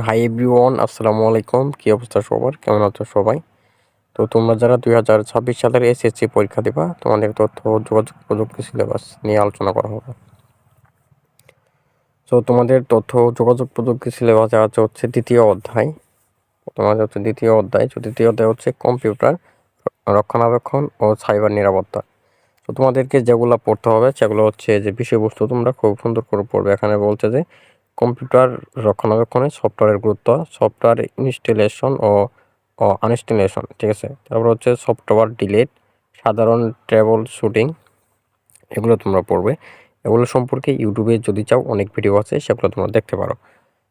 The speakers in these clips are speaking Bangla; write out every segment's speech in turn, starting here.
হাই এভরিওয়ান, আসসালামু আলাইকুম। কী অবস্থা সবার? কেমন আছো সবাই? তো তোমরা যারা 2026 সালের এসএসসি পরীক্ষা দিবা, তোমাদের তথ্য ও যোগাযোগ প্রযুক্তি সিলেবাস নিয়ে আলোচনা করা হবে। তো তোমাদের তথ্য ও যোগাযোগ প্রযুক্তি সিলেবাসে আছে হচ্ছে দ্বিতীয় অধ্যায়। তোমাদের হচ্ছে দ্বিতীয় অধ্যায় হচ্ছে কম্পিউটার রক্ষণাবেক্ষণ ও সাইবার নিরাপত্তা। তো তোমাদেরকে যেগুলো পড়তে হবে সেগুলো হচ্ছে যে বিষয়বস্তু তোমরা খুব সুন্দর করে পড়বে। এখানে বলছে যে কম্পিউটার রক্ষণাবেক্ষণে সফটওয়্যারের গুরুত্ব, সফটওয়্যার ইনস্টলেশন ও আনইনস্টলেশন, ঠিক আছে। তারপর হচ্ছে সফটওয়্যার ডিলিট, সাধারণ ট্রাবল শুটিং, এগুলো তোমরা পড়বে। এগুলো সম্পর্কে ইউটিউবে যদি চাও অনেক ভিডিও আছে, সেগুলো তোমরা দেখতে পারো।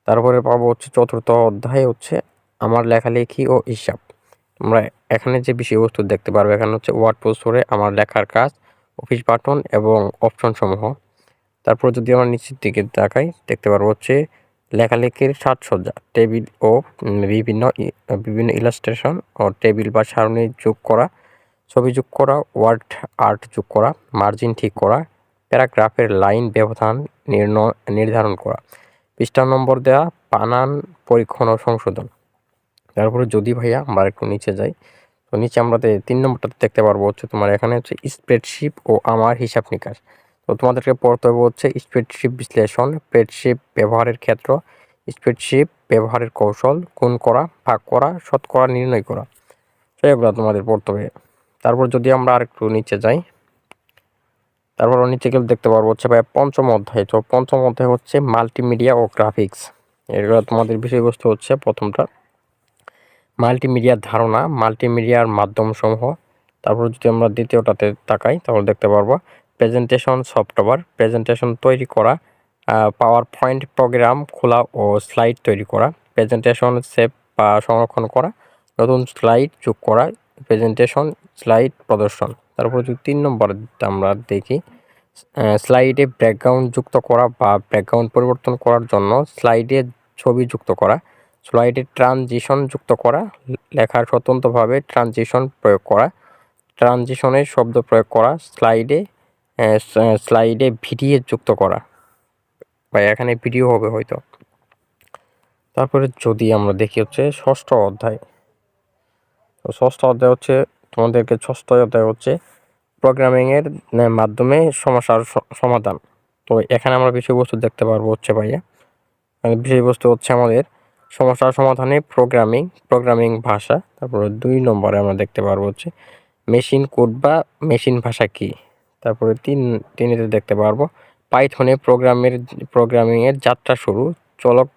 তারপরে পাবো হচ্ছে চতুর্থ অধ্যায় হচ্ছে আমার লেখালেখি ও হিসাব। তোমরা এখানে যে বিষয়বস্তু দেখতে পারবে, এখানে হচ্ছে ওয়ার্ড প্রসেসরে আমার লেখার কাজ, অফিস বাটন এবং অপশন সমূহ। তারপর যদি আমরা নিচের দিকে তাকাই, দেখতে পারবো হচ্ছে লেখালেখির সাজসজ্জা, টেবিল ও বিভিন্ন ইলাস্ট্রেশন ও টেবিল বা সারণী যোগ করা, ছবি যোগ করা, ওয়ার্ড আর্ট যোগ করা, মার্জিন ঠিক করা, প্যারাগ্রাফের লাইন ব্যবধান নির্ধারণ করা, পৃষ্ঠা নম্বর দেওয়া, বানান পরীক্ষণ ও সংশোধন। তারপরে যদি ভাইয়া আমরা একটু নিচে যাই, তো নিচে আমরা 3 নম্বরটাতে দেখতে পারবো হচ্ছে তোমার এখানে হচ্ছে স্প্রেডশিট ও আমার হিসাব নিকাশ। তো তোমাদেরকে পড়তে হবে হচ্ছে স্প্রেডশিট বিশ্লেষণ, স্প্রেডশিট ব্যবহারের ক্ষেত্র, স্প্রেডশিট ব্যবহারের কৌশল, গুণ করা, ভাগ করা, শতকরা নির্ণয় করা, সেগুলো তোমাদের পড়তে হবে। তারপর যদি আমরা আরেকটু নিচে যাই, তারপর নিচে গেলে দেখতে পারবো হচ্ছে ভাই পঞ্চম অধ্যায়। তো পঞ্চম অধ্যায় হচ্ছে মাল্টিমিডিয়া ও গ্রাফিক্স। এগুলো তোমাদের বিষয়বস্তু হচ্ছে প্রথমটা মাল্টিমিডিয়ার ধারণা, মাল্টিমিডিয়ার মাধ্যমসমূহ। তারপর যদি আমরা দ্বিতীয়টাতে তাকাই, তাহলে দেখতে পারবো প্রেজেন্টেশন সফটওয়্যার, প্রেজেন্টেশন তৈরি করা, পাওয়ার পয়েন্ট প্রোগ্রাম খোলা ও স্লাইড তৈরি করা, প্রেজেন্টেশন সেভ বা সংরক্ষণ করা, নতুন স্লাইড যোগ করা, প্রেজেন্টেশন স্লাইড প্রদর্শন। তারপর যদি 3 নম্বর আমরা দেখি, স্লাইডে ব্যাকগ্রাউন্ড যুক্ত করা বা ব্যাকগ্রাউন্ড পরিবর্তন করার জন্য স্লাইডে ছবি যুক্ত করা, স্লাইডে ট্রানজিশন যুক্ত করা, লেখার স্বতন্ত্রভাবে ট্রানজিশন প্রয়োগ করা, ট্রানজিশনে শব্দ প্রয়োগ করা, স্লাইডে ভিডিও যুক্ত করা, বা এখানে ভিডিও হবে হয়তো। তারপরে যদি আমরা দেখি হচ্ছে ষষ্ঠ অধ্যায়। তো ষষ্ঠ অধ্যায় হচ্ছে প্রোগ্রামিংয়ের মাধ্যমে সমস্যার সমাধান। তো এখানে আমরা বিষয়বস্তু দেখতে পারবো হচ্ছে ভাইয়া, বিষয়বস্তু হচ্ছে আমাদের সমস্যার সমাধানে প্রোগ্রামিং ভাষা। তারপরে 2 নম্বরে আমরা দেখতে পারবো হচ্ছে মেশিন কোড বা মেশিন ভাষা কি। তারপরে তিনেতে দেখতে পারবো পাইথনে প্রোগ্রামিংয়ের যাত্রা শুরু, চলক